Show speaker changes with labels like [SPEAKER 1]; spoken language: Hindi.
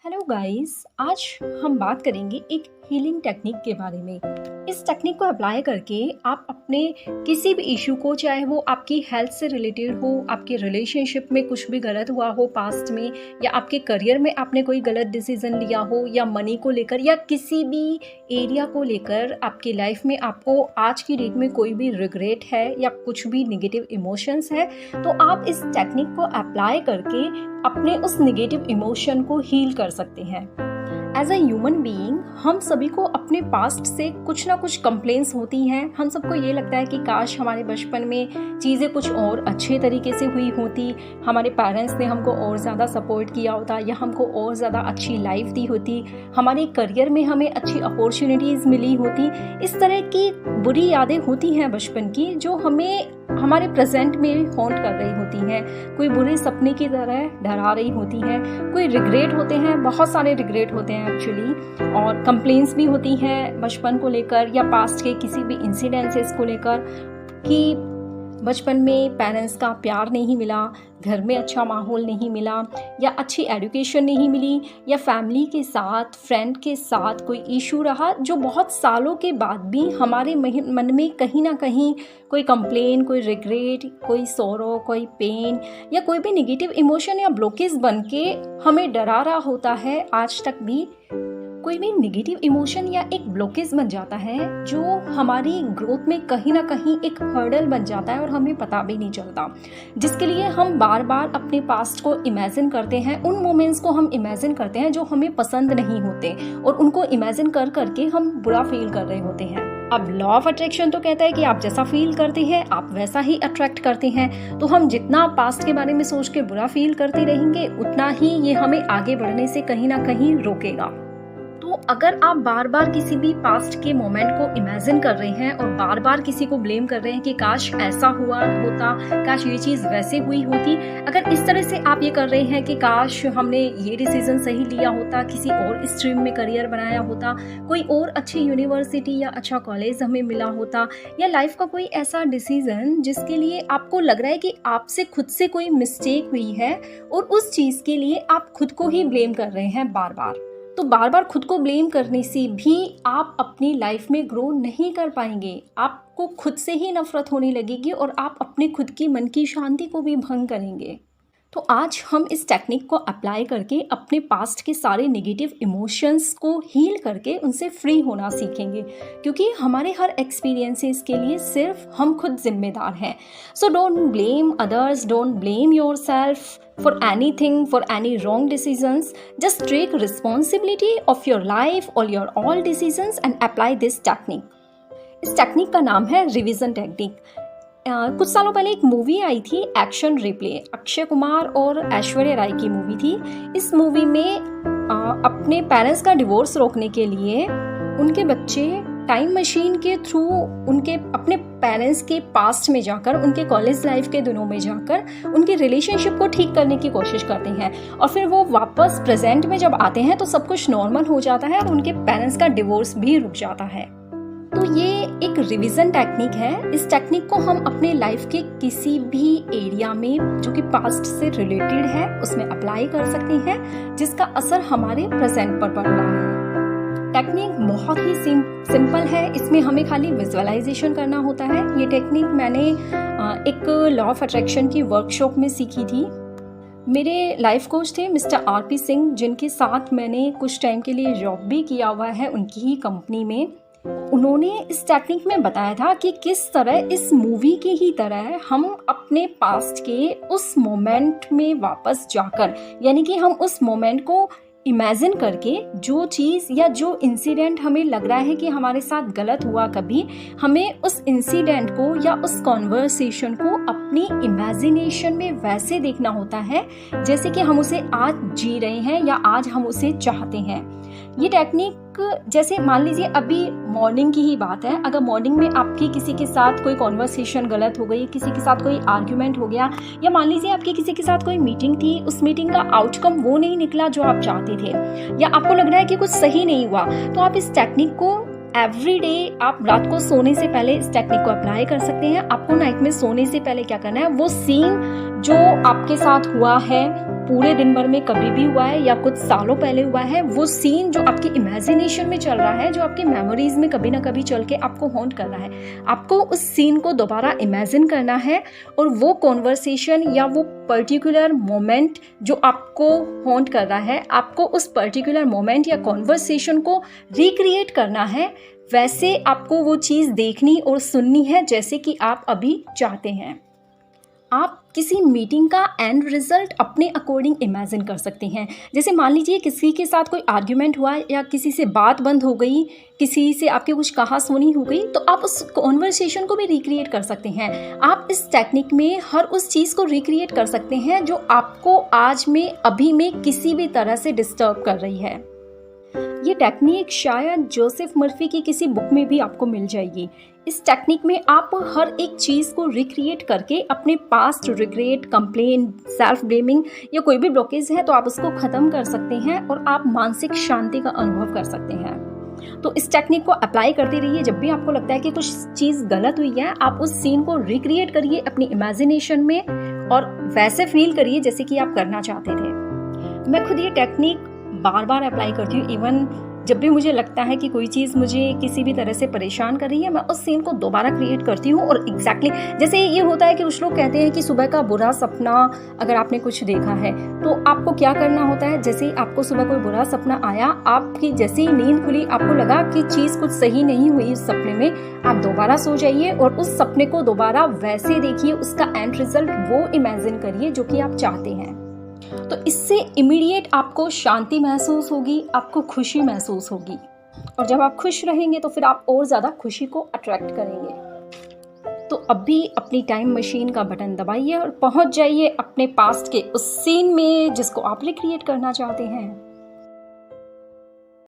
[SPEAKER 1] हेलो गाइस, आज हम बात करेंगे एक हीलिंग टेक्निक के बारे में। इस टेक्निक को अप्लाई करके आप अपने किसी भी इशू को, चाहे वो आपकी हेल्थ से रिलेटेड हो, आपके रिलेशनशिप में कुछ भी गलत हुआ हो पास्ट में, या आपके करियर में आपने कोई गलत डिसीजन लिया हो, या मनी को लेकर, या किसी भी एरिया को लेकर आपकी लाइफ में आपको आज की डेट में कोई भी रिग्रेट है या कुछ भी नेगेटिव इमोशंस है, तो आप इस टेक्निक को अप्लाई करके अपने उस नेगेटिव इमोशन को हील कर सकते हैं। एज अ ह्यूमन बीइंग हम सभी को अपने पास्ट से कुछ ना कुछ कंप्लेंट्स होती हैं। हम सबको ये लगता है कि काश हमारे बचपन में चीज़ें कुछ और अच्छे तरीके से हुई होती, हमारे पेरेंट्स ने हमको और ज़्यादा सपोर्ट किया होता, या हमको और ज़्यादा अच्छी लाइफ दी होती, हमारे करियर में हमें अच्छी अपॉर्चुनिटीज़ मिली होती। इस तरह की बुरी यादें होती हैं बचपन की, जो हमें हमारे प्रेजेंट में हॉन्ट कर रही होती हैं, कोई बुरे सपने की तरह डरा रही होती हैं। कोई रिग्रेट होते हैं, बहुत सारे रिग्रेट होते हैं एक्चुअली, और कंप्लेंट्स भी होती हैं बचपन को लेकर या पास्ट के किसी भी इंसिडेंसेस को लेकर कि बचपन में पेरेंट्स का प्यार नहीं मिला, घर में अच्छा माहौल नहीं मिला, या अच्छी एजुकेशन नहीं मिली, या फैमिली के साथ, फ्रेंड के साथ कोई इशू रहा जो बहुत सालों के बाद भी हमारे मन में कहीं ना कहीं कोई कंप्लेन, कोई रिग्रेट, कोई सोरो, कोई पेन, या कोई भी नेगेटिव इमोशन या ब्लॉकेज बन के हमें डरा रहा होता है। आज तक भी कोई भी नेगेटिव इमोशन या एक ब्लॉकेज बन जाता है जो हमारी ग्रोथ में कहीं ना कहीं एक हर्डल बन जाता है और हमें पता भी नहीं चलता, जिसके लिए हम बार बार अपने पास्ट को इमेजिन करते हैं। उन मोमेंट्स को हम इमेजिन करते हैं जो हमें पसंद नहीं होते, और उनको इमेजिन कर करके हम बुरा फील कर रहे होते हैं। अब लॉ ऑफ अट्रैक्शन तो कहता है कि आप जैसा फील करते हैं आप वैसा ही अट्रैक्ट करते हैं। तो हम जितना पास्ट के बारे में सोच के बुरा फील करते रहेंगे, उतना ही ये हमें आगे बढ़ने से कहीं ना कहीं रोकेगा। तो अगर आप बार बार किसी भी पास्ट के मोमेंट को इमेजिन कर रहे हैं और बार बार किसी को ब्लेम कर रहे हैं कि काश ऐसा हुआ होता, काश ये चीज़ वैसे हुई होती, अगर इस तरह से आप ये कर रहे हैं कि काश हमने ये डिसीजन सही लिया होता, किसी और स्ट्रीम में करियर बनाया होता, कोई और अच्छी यूनिवर्सिटी या अच्छा कॉलेज हमें मिला होता, या लाइफ का कोई ऐसा डिसीजन जिसके लिए आपको लग रहा है कि आपसे खुद से कोई मिस्टेक हुई है और उस चीज़ के लिए आप खुद को ही ब्लेम कर रहे हैं बार बार, तो बार बार खुद को ब्लेम करने से भी आप अपनी लाइफ में ग्रो नहीं कर पाएंगे। आपको खुद से ही नफरत होने लगेगी और आप अपने खुद की मन की शांति को भी भंग करेंगे। तो आज हम इस टेक्निक को अप्लाई करके अपने पास्ट के सारे नेगेटिव इमोशंस को हील करके उनसे फ्री होना सीखेंगे, क्योंकि हमारे हर एक्सपीरियंसेस के लिए सिर्फ हम खुद जिम्मेदार हैं। So don't blame others, don't blame yourself for anything, for any wrong decisions. Just take responsibility of your life or your all decisions and apply this technique. इस टेक्निक का नाम है रिवीजन टेक्निक। कुछ सालों पहले एक मूवी आई थी एक्शन रिप्ले, अक्षय कुमार और ऐश्वर्या राय की मूवी थी। इस मूवी में अपने पेरेंट्स का डिवोर्स रोकने के लिए उनके बच्चे टाइम मशीन के थ्रू उनके अपने पेरेंट्स के पास्ट में जाकर, उनके कॉलेज लाइफ के दिनों में जाकर उनके रिलेशनशिप को ठीक करने की कोशिश करते हैं, और फिर वो वापस प्रेजेंट में जब आते हैं तो सब कुछ नॉर्मल हो जाता है और उनके पेरेंट्स का डिवोर्स भी रुक जाता है। तो ये एक रिवीजन टेक्निक है। इस टेक्निक को हम अपने लाइफ के किसी भी एरिया में जो कि पास्ट से रिलेटेड है उसमें अप्लाई कर सकते हैं, जिसका असर हमारे प्रेजेंट पर पड़ रहा है। टेक्निक बहुत ही सिंपल है, इसमें हमें खाली विजुअलाइजेशन करना होता है। ये टेक्निक मैंने एक लॉ ऑफ अट्रैक्शन की वर्कशॉप में सीखी थी। मेरे लाइफ कोच थे मिस्टर RP सिंह, जिनके साथ मैंने कुछ टाइम के लिए जॉब भी किया हुआ है उनकी ही कंपनी में। उन्होंने इस टेक्निक में बताया था कि किस तरह इस मूवी की ही तरह हम अपने पास्ट के उस मोमेंट में वापस जाकर, यानी कि हम उस मोमेंट को इमेजिन करके जो चीज़ या जो इंसिडेंट हमें लग रहा है कि हमारे साथ गलत हुआ कभी, हमें उस इंसिडेंट को या उस कॉन्वर्सेशन को अपनी इमेजिनेशन में वैसे देखना होता है जैसे कि हम उसे आज जी रहे हैं या आज हम उसे चाहते हैं। ये टेक्निक, जैसे मान लीजिए अभी मॉर्निंग की ही बात है, अगर मॉर्निंग में आपकी किसी के साथ कोई कॉन्वर्सेशन गलत हो गई, किसी के साथ कोई आर्ग्यूमेंट हो गया, या मान लीजिए आपकी किसी के साथ कोई मीटिंग थी, उस मीटिंग का आउटकम वो नहीं निकला जो आप चाहते थे, या आपको लग रहा है कि कुछ सही नहीं हुआ, तो आप इस टेक्निक को एवरी डे, आप रात को सोने से पहले इस टेक्निक को अप्लाई कर सकते हैं। आपको नाइट में सोने से पहले क्या करना है, वो सीन जो आपके साथ हुआ है पूरे दिन भर में कभी भी हुआ है या कुछ सालों पहले हुआ है, वो सीन जो आपकी इमेजिनेशन में चल रहा है, जो आपकी मेमोरीज में कभी ना कभी चल के आपको हॉन्ट कर रहा है, आपको उस सीन को दोबारा इमेजिन करना है और वो कॉन्वर्सेशन या वो पर्टिकुलर मोमेंट जो आपको हॉन्ट कर रहा है, आपको उस पर्टिकुलर मोमेंट या कॉन्वर्सेशन को रिक्रिएट करना है। वैसे आपको वो चीज़ देखनी और सुननी है जैसे कि आप अभी चाहते हैं। आप किसी मीटिंग का एंड रिजल्ट अपने अकॉर्डिंग इमेजिन कर सकते हैं। जैसे मान लीजिए किसी के साथ कोई आर्ग्यूमेंट हुआ या किसी से बात बंद हो गई, किसी से आपके कुछ कहा सुनी हो गई, तो आप उस कॉन्वर्सेशन को भी रिक्रिएट कर सकते हैं। आप इस टेक्निक में हर उस चीज़ को रिक्रिएट कर सकते हैं जो आपको आज में अभी में किसी भी तरह से डिस्टर्ब कर रही है। ये टेक्निक शायद जोसेफ मर्फी की किसी बुक में भी आपको मिल जाएगी। इस टेक्निक में आप हर एक चीज़ को रिक्रिएट करके अपने past regret, complain, self blaming या कोई भी ब्लॉकेज है तो आप उसको ख़त्म कर सकते हैं और आप मानसिक शांति का अनुभव कर सकते हैं। तो इस टेक्निक को अप्लाई करते रहिए। जब भी आपको लगता है कि कुछ चीज़ गलत हुई है, आप उस सीन को रिक्रिएट करिए अपनी इमेजिनेशन में और वैसे फील करिए जैसे कि आप करना चाहते थे। मैं खुद ये टेक्निक बार बार अप्लाई करती हूँ। इवन जब भी मुझे लगता है कि कोई चीज़ मुझे किसी भी तरह से परेशान कर रही है, मैं उस सीन को दोबारा क्रिएट करती हूँ। और एग्जैक्टली जैसे ये होता है कि कुछ लोग कहते हैं कि सुबह का बुरा सपना अगर आपने कुछ देखा है तो आपको क्या करना होता है, जैसे ही आपको सुबह कोई बुरा सपना आया, आपकी जैसे ही नींद खुली, आपको लगा कि चीज़ कुछ सही नहीं हुई उस सपने में, आप दोबारा सो जाइए और उस सपने को दोबारा वैसे देखिए, उसका एंड रिजल्ट वो इमेजिन करिए जो कि आप चाहते हैं। तो इससे इमीडिएट आपको शांति महसूस होगी, आपको खुशी महसूस होगी और जब आप खुश रहेंगे तो फिर आप और ज़्यादा खुशी को अट्रैक्ट करेंगे। तो अभी अपनी टाइम मशीन का बटन दबाइए और पहुंच जाइए अपने पास्ट के उस सीन में जिसको आप रिक्रिएट करना चाहते हैं।